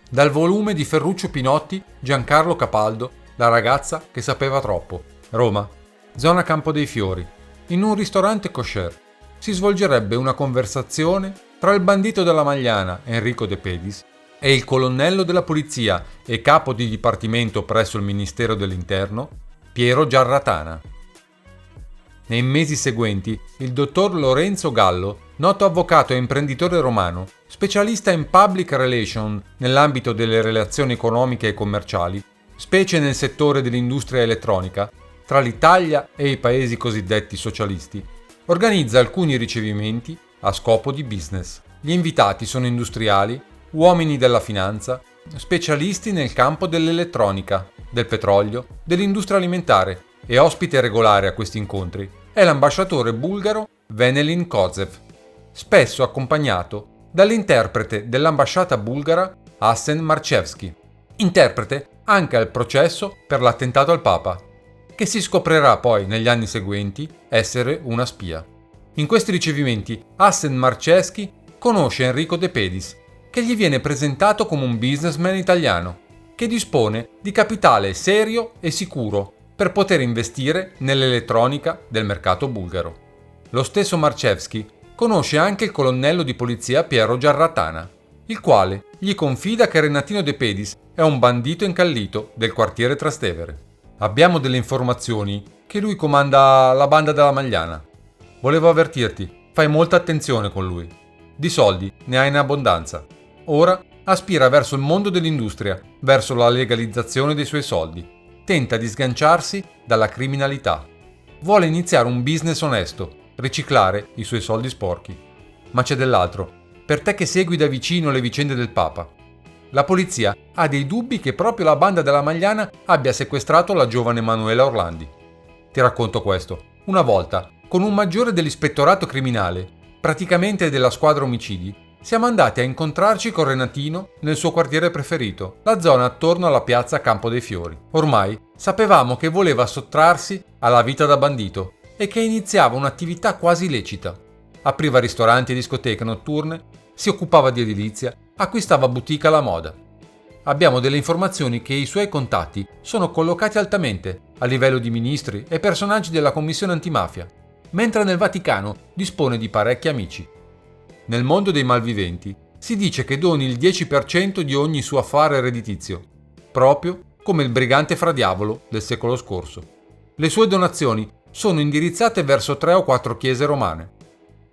Dal volume di Ferruccio Pinotti, Giancarlo Capaldo, La ragazza che sapeva troppo. Roma, zona Campo dei Fiori. In un ristorante kosher si svolgerebbe una conversazione tra il bandito della Magliana, Enrico De Pedis, e il colonnello della polizia e capo di dipartimento presso il Ministero dell'Interno, Piero Giarratana. Nei mesi seguenti, il dottor Lorenzo Gallo, noto avvocato e imprenditore romano, specialista in public relation nell'ambito delle relazioni economiche e commerciali, specie nel settore dell'industria elettronica, tra l'Italia e i paesi cosiddetti socialisti, organizza alcuni ricevimenti a scopo di business. Gli invitati sono industriali, uomini della finanza, specialisti nel campo dell'elettronica, del petrolio, dell'industria alimentare, e ospite regolare a questi incontri è l'ambasciatore bulgaro Venelin Kozev, spesso accompagnato dall'interprete dell'ambasciata bulgara Asen Marchevsky, interprete anche al processo per l'attentato al Papa, che si scoprirà poi negli anni seguenti essere una spia. In questi ricevimenti Asen Marchevsky conosce Enrico De Pedis, che gli viene presentato come un businessman italiano, che dispone di capitale serio e sicuro per poter investire nell'elettronica del mercato bulgaro. Lo stesso Marchevsky conosce anche il colonnello di polizia Piero Giarratana, il quale gli confida che Renatino De Pedis è un bandito incallito del quartiere Trastevere. Abbiamo delle informazioni che lui comanda la banda della Magliana. Volevo avvertirti, fai molta attenzione con lui. Di soldi ne hai in abbondanza. Ora aspira verso il mondo dell'industria, verso la legalizzazione dei suoi soldi. Tenta di sganciarsi dalla criminalità. Vuole iniziare un business onesto, riciclare i suoi soldi sporchi. Ma c'è dell'altro. Per te che segui da vicino le vicende del Papa. La polizia ha dei dubbi che proprio la banda della Magliana abbia sequestrato la giovane Emanuela Orlandi. Ti racconto questo. Una volta, con un maggiore dell'ispettorato criminale, praticamente della squadra omicidi, siamo andati a incontrarci con Renatino nel suo quartiere preferito, la zona attorno alla piazza Campo dei Fiori. Ormai sapevamo che voleva sottrarsi alla vita da bandito e che iniziava un'attività quasi lecita. Apriva ristoranti e discoteche notturne, si occupava di edilizia, acquistava boutique alla moda. Abbiamo delle informazioni che i suoi contatti sono collocati altamente a livello di ministri e personaggi della Commissione antimafia, mentre nel Vaticano dispone di parecchi amici. Nel mondo dei malviventi si dice che doni il 10% di ogni suo affare redditizio, proprio come il brigante Fra Diavolo del secolo scorso. Le sue donazioni sono indirizzate verso 3 o 4 chiese romane.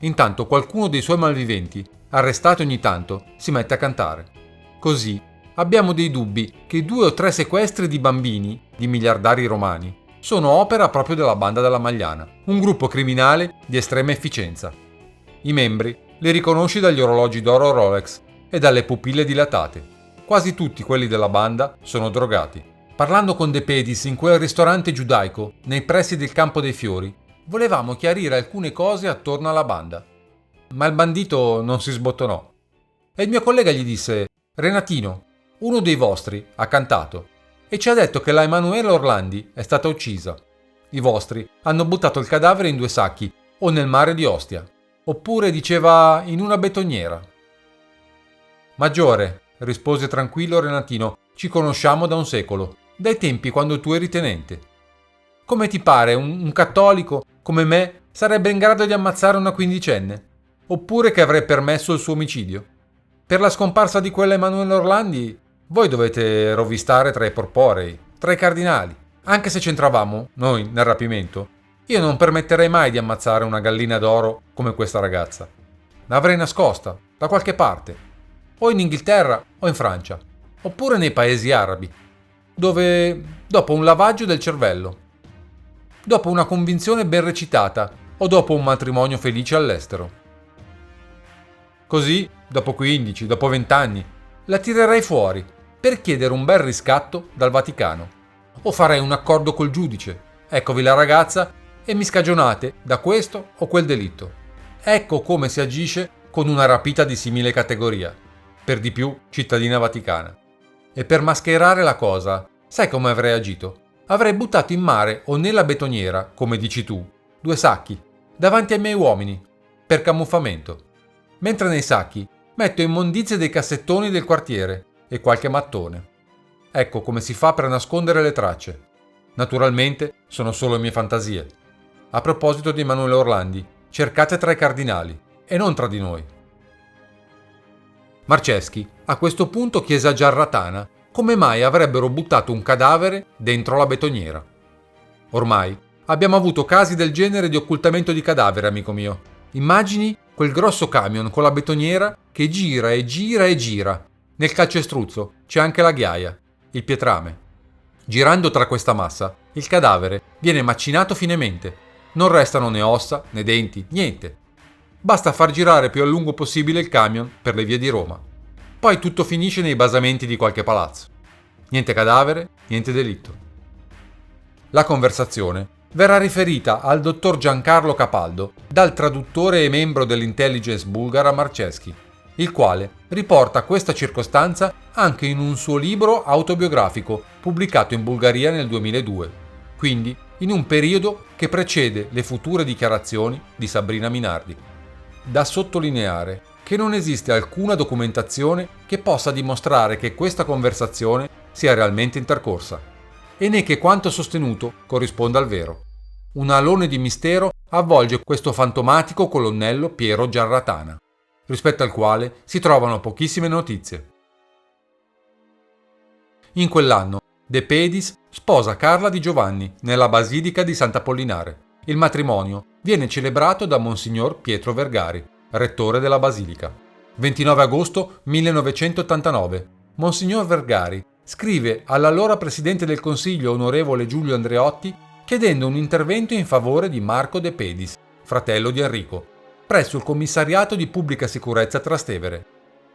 Intanto qualcuno dei suoi malviventi, arrestato ogni tanto, si mette a cantare. Così abbiamo dei dubbi che 2 o 3 sequestri di bambini, di miliardari romani, sono opera proprio della banda della Magliana, un gruppo criminale di estrema efficienza. I membri li riconosci dagli orologi d'oro Rolex e dalle pupille dilatate. Quasi tutti quelli della banda sono drogati. Parlando con De Pedis in quel ristorante giudaico, nei pressi del Campo dei Fiori, volevamo chiarire alcune cose attorno alla banda. Ma il bandito non si sbottonò. E il mio collega gli disse: Renatino, uno dei vostri ha cantato e ci ha detto che la Emanuela Orlandi è stata uccisa. I vostri hanno buttato il cadavere in 2 sacchi o nel mare di Ostia. Oppure diceva in una betoniera. Maggiore, rispose tranquillo Renatino, ci conosciamo da un secolo, dai tempi quando tu eri tenente. Come ti pare un cattolico come me sarebbe in grado di ammazzare una quindicenne? Oppure che avrei permesso il suo omicidio? Per la scomparsa di quella Emanuela Orlandi, voi dovete rovistare tra i porporei, tra i cardinali. Anche se c'entravamo, noi, nel rapimento, io non permetterei mai di ammazzare una gallina d'oro come questa ragazza. L'avrei nascosta, da qualche parte, o in Inghilterra o in Francia, oppure nei paesi arabi, dove, dopo un lavaggio del cervello, dopo una convinzione ben recitata o dopo un matrimonio felice all'estero. Così, dopo 15, dopo 20 anni, la tirerei fuori per chiedere un bel riscatto dal Vaticano. O farei un accordo col giudice. Eccovi la ragazza e mi scagionate da questo o quel delitto. Ecco come si agisce con una rapita di simile categoria, per di più cittadina vaticana. E per mascherare la cosa, Sai come avrei agito? Avrei buttato in mare o nella betoniera, come dici tu, 2 sacchi, davanti ai miei uomini, per camuffamento. Mentre nei sacchi metto immondizie dei cassettoni del quartiere e qualche mattone. Ecco come si fa per nascondere le tracce. Naturalmente sono solo mie fantasie. A proposito di Emanuele Orlandi, cercate tra i cardinali e non tra di noi. Marcheschi a questo punto chiese a Giarratana come mai avrebbero buttato un cadavere dentro la betoniera. Ormai abbiamo avuto casi del genere di occultamento di cadavere, amico mio. Immagini quel grosso camion con la betoniera che gira e gira e gira. Nel calcestruzzo c'è anche la ghiaia, il pietrame. Girando tra questa massa, il cadavere viene macinato finemente. Non restano né ossa, né denti, niente. Basta far girare più a lungo possibile il camion per le vie di Roma. Poi tutto finisce nei basamenti di qualche palazzo. Niente cadavere, niente delitto. La conversazione verrà riferita al dottor Giancarlo Capaldo dal traduttore e membro dell'intelligence bulgara Marcheschi, il quale riporta questa circostanza anche in un suo libro autobiografico pubblicato in Bulgaria nel 2002, quindi in un periodo che precede le future dichiarazioni di Sabrina Minardi. Da sottolineare che non esiste alcuna documentazione che possa dimostrare che questa conversazione sia realmente intercorsa, e né che quanto sostenuto corrisponda al vero. Un alone di mistero avvolge questo fantomatico colonnello Piero Giarratana, rispetto al quale si trovano pochissime notizie. In quell'anno De Pedis sposa Carla di Giovanni nella Basilica di Sant'Apollinare. Il matrimonio viene celebrato da Monsignor Pietro Vergari, rettore della Basilica. 29 agosto 1989. Monsignor Vergari scrive all'allora Presidente del Consiglio onorevole Giulio Andreotti chiedendo un intervento in favore di Marco De Pedis, fratello di Enrico, presso il Commissariato di Pubblica Sicurezza Trastevere,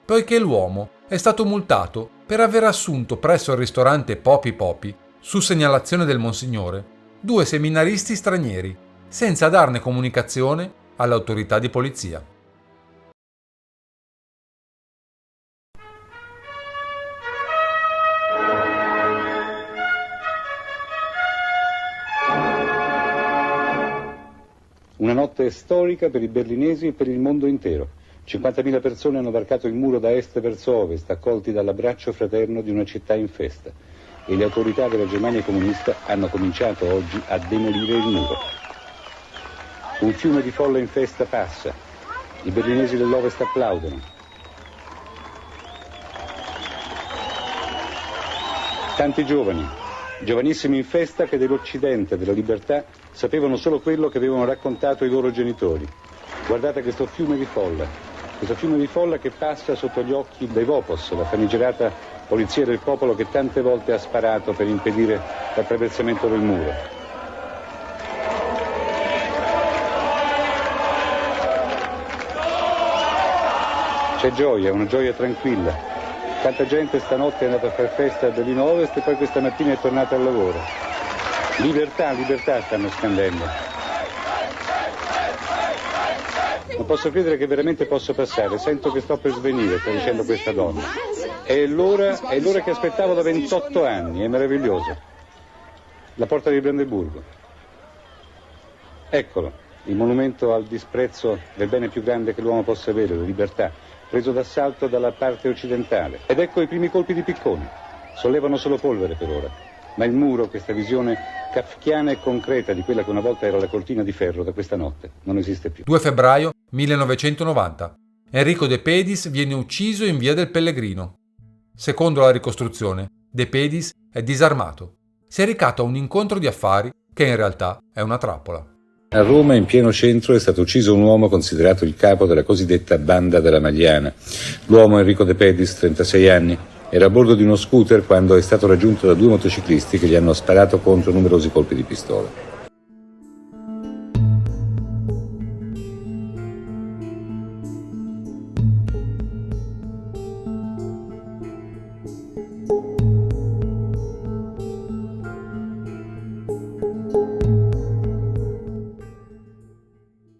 poiché l'uomo è stato multato per aver assunto presso il ristorante Popi Popi, su segnalazione del Monsignore, 2 seminaristi stranieri, senza darne comunicazione alle autorità di polizia. Una notte storica per i berlinesi e per il mondo intero. 50.000 persone hanno varcato il muro da est verso ovest, accolti dall'abbraccio fraterno di una città in festa. E le autorità della Germania comunista hanno cominciato oggi a demolire il muro. Un fiume di folla in festa passa. I berlinesi dell'ovest applaudono. Tanti giovani, giovanissimi in festa che dell'Occidente, della libertà, sapevano solo quello che avevano raccontato i loro genitori. Guardate questo fiume di folla che passa sotto gli occhi dei Vopos, la famigerata polizia del popolo che tante volte ha sparato per impedire l'attraversamento del muro. C'è gioia, una gioia tranquilla. Tanta gente stanotte è andata a fare festa a Berlino Ovest e poi questa mattina è tornata al lavoro. Libertà, libertà stanno scandendo. Non posso credere che veramente posso passare, sento che sto per svenire, sta dicendo questa donna. È l'ora che aspettavo da 28 anni, è meraviglioso. La porta di Brandeburgo. Eccolo, il monumento al disprezzo del bene più grande che l'uomo possa avere, la libertà, preso d'assalto dalla parte occidentale. Ed ecco i primi colpi di picconi. Sollevano solo polvere per ora. Ma il muro, questa visione kafkiana e concreta di quella che una volta era la cortina di ferro, da questa notte non esiste più. 2 febbraio 1990. Enrico De Pedis viene ucciso in via del Pellegrino. Secondo la ricostruzione, De Pedis è disarmato. Si è recato a un incontro di affari che in realtà è una trappola. A Roma, in pieno centro, è stato ucciso un uomo considerato il capo della cosiddetta banda della Magliana. L'uomo Enrico De Pedis, 36 anni, era a bordo di uno scooter quando è stato raggiunto da 2 motociclisti che gli hanno sparato contro numerosi colpi di pistola.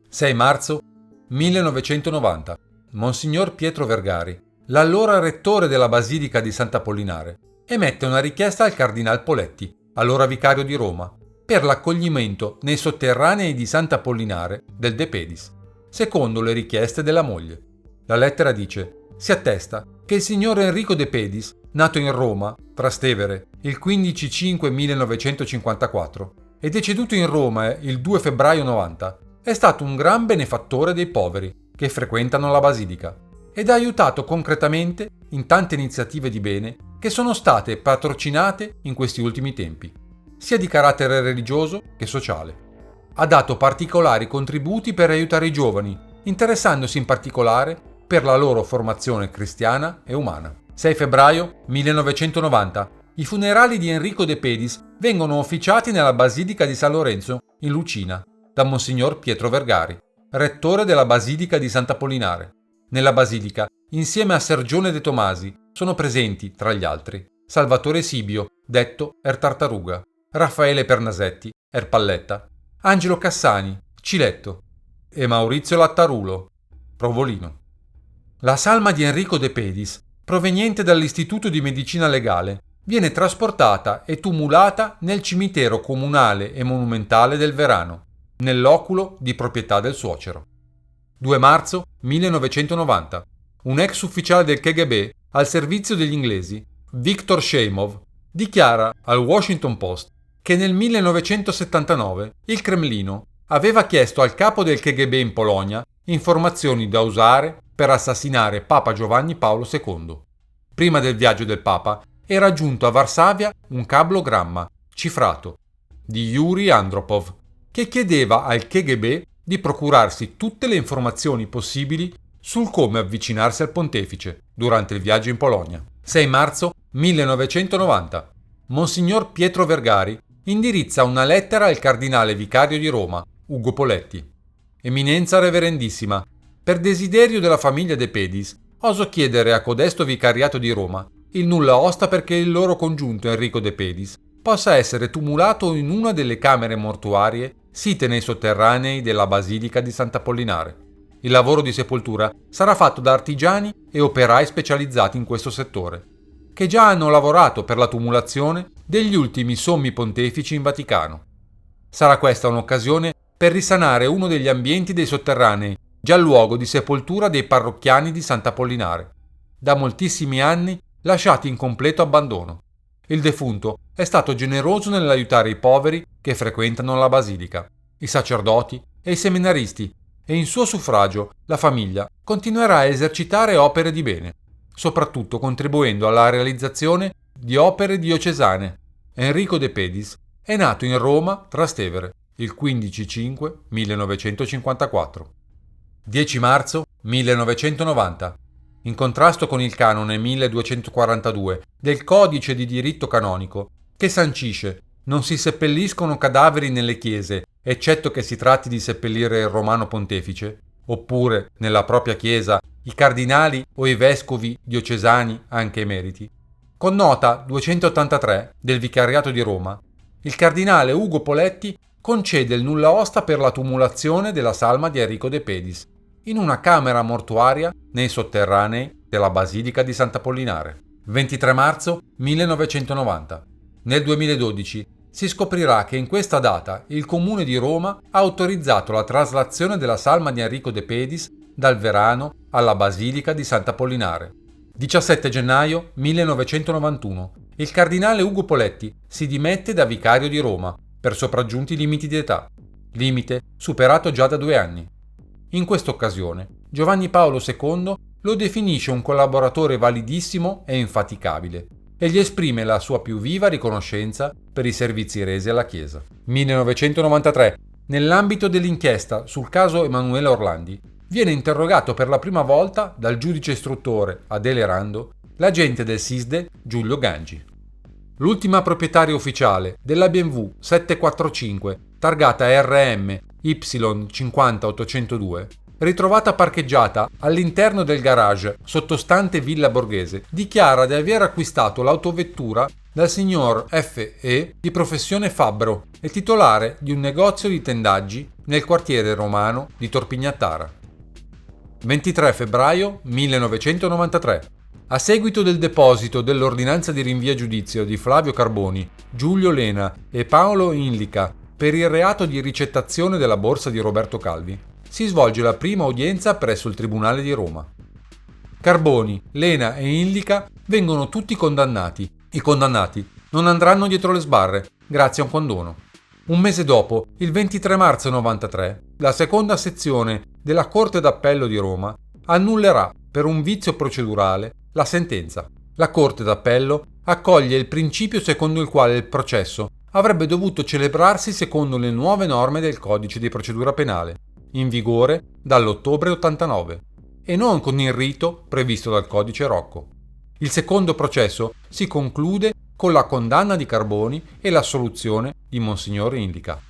«6 marzo 1990. Monsignor Pietro Vergari, l'allora rettore della Basilica di Sant'Apollinare, emette una richiesta al cardinal Poletti, allora vicario di Roma, per l'accoglimento nei sotterranei di Sant'Apollinare del De Pedis, secondo le richieste della moglie. La lettera dice: si attesta che il signor Enrico De Pedis, nato in Roma, Trastevere, il 15/5/1954 e deceduto in Roma il 2 febbraio 90, è stato un gran benefattore dei poveri che frequentano la basilica ed ha aiutato concretamente in tante iniziative di bene che sono state patrocinate in questi ultimi tempi, sia di carattere religioso che sociale. Ha dato particolari contributi per aiutare i giovani, interessandosi in particolare per la loro formazione cristiana e umana. 6 febbraio 1990. I funerali di Enrico De Pedis vengono officiati nella Basilica di San Lorenzo, in Lucina, da Monsignor Pietro Vergari, rettore della Basilica di Sant'Apollinare. Nella basilica, insieme a Sergione De Tomasi, sono presenti, tra gli altri, Salvatore Sibio, detto Tartaruga, Raffaele Pernasetti, Palletta, Angelo Cassani, Ciletto, e Maurizio Lattarulo, Provolino. La salma di Enrico De Pedis, proveniente dall'Istituto di Medicina Legale, viene trasportata e tumulata nel cimitero comunale e monumentale del Verano, nell'oculo di proprietà del suocero. 2 marzo 1990. Un ex ufficiale del KGB al servizio degli inglesi, Viktor Sheimov, dichiara al Washington Post che nel 1979 il Cremlino aveva chiesto al capo del KGB in Polonia informazioni da usare per assassinare Papa Giovanni Paolo II. Prima del viaggio del Papa era giunto a Varsavia un cablogramma cifrato di Yuri Andropov che chiedeva al KGB di procurarsi tutte le informazioni possibili sul come avvicinarsi al pontefice durante il viaggio in Polonia. 6 marzo 1990. Monsignor Pietro Vergari indirizza una lettera al cardinale vicario di Roma, Ugo Poletti. Eminenza reverendissima, per desiderio della famiglia De Pedis, oso chiedere a codesto vicariato di Roma il nulla osta perché il loro congiunto Enrico De Pedis possa essere tumulato in una delle camere mortuarie site nei sotterranei della Basilica di Sant'Apollinare. Il lavoro di sepoltura sarà fatto da artigiani e operai specializzati in questo settore, che già hanno lavorato per la tumulazione degli ultimi sommi pontefici in Vaticano. Sarà questa un'occasione per risanare uno degli ambienti dei sotterranei, già luogo di sepoltura dei parrocchiani di Sant'Apollinare, da moltissimi anni lasciati in completo abbandono. Il defunto è stato generoso nell'aiutare i poveri che frequentano la basilica, i sacerdoti e i seminaristi, e in suo suffragio la famiglia continuerà a esercitare opere di bene, soprattutto contribuendo alla realizzazione di opere diocesane. Enrico De Pedis è nato in Roma, Trastevere, il 15/5/1954. 10 marzo 1990. In contrasto con il canone 1242 del Codice di diritto canonico, che sancisce non si seppelliscono cadaveri nelle chiese, eccetto che si tratti di seppellire il romano pontefice, oppure nella propria chiesa i cardinali o i vescovi diocesani anche emeriti. Con nota 283 del Vicariato di Roma, il cardinale Ugo Poletti concede il nulla osta per la tumulazione della salma di Enrico De Pedis in una camera mortuaria nei sotterranei della Basilica di Sant'Apollinare. 23 marzo 1990. Nel 2012 si scoprirà che in questa data il Comune di Roma ha autorizzato la traslazione della salma di Enrico De Pedis dal Verano alla Basilica di Sant'Apollinare. 17 gennaio 1991. Il cardinale Ugo Poletti si dimette da vicario di Roma per sopraggiunti limiti di età, limite superato già da 2 anni. In questa occasione, Giovanni Paolo II lo definisce un collaboratore validissimo e infaticabile e gli esprime la sua più viva riconoscenza per i servizi resi alla Chiesa. 1993. Nell'ambito dell'inchiesta sul caso Emanuele Orlandi, viene interrogato per la prima volta dal giudice istruttore Adele Rando l'agente del SISDE Giulio Gangi. L'ultima proprietaria ufficiale della BMW 745 targata RM Y50802, ritrovata parcheggiata all'interno del garage sottostante Villa Borghese, dichiara di aver acquistato l'autovettura dal signor F.E. di professione fabbro e titolare di un negozio di tendaggi nel quartiere romano di Torpignattara. 23 febbraio 1993. A seguito del deposito dell'ordinanza di rinvio a giudizio di Flavio Carboni, Giulio Lena e Paolo Inlica per il reato di ricettazione della borsa di Roberto Calvi, si svolge la prima udienza presso il Tribunale di Roma. Carboni, Lena e Inlica vengono tutti condannati. I condannati non andranno dietro le sbarre, grazie a un condono. Un mese dopo, il 23 marzo 93, la seconda sezione della Corte d'Appello di Roma annullerà, per un vizio procedurale, la sentenza. La Corte d'Appello accoglie il principio secondo il quale il processo avrebbe dovuto celebrarsi secondo le nuove norme del Codice di procedura penale, in vigore dall'ottobre 89, e non con il rito previsto dal Codice Rocco. Il secondo processo si conclude con la condanna di Carboni e l'assoluzione di Monsignor Inlica.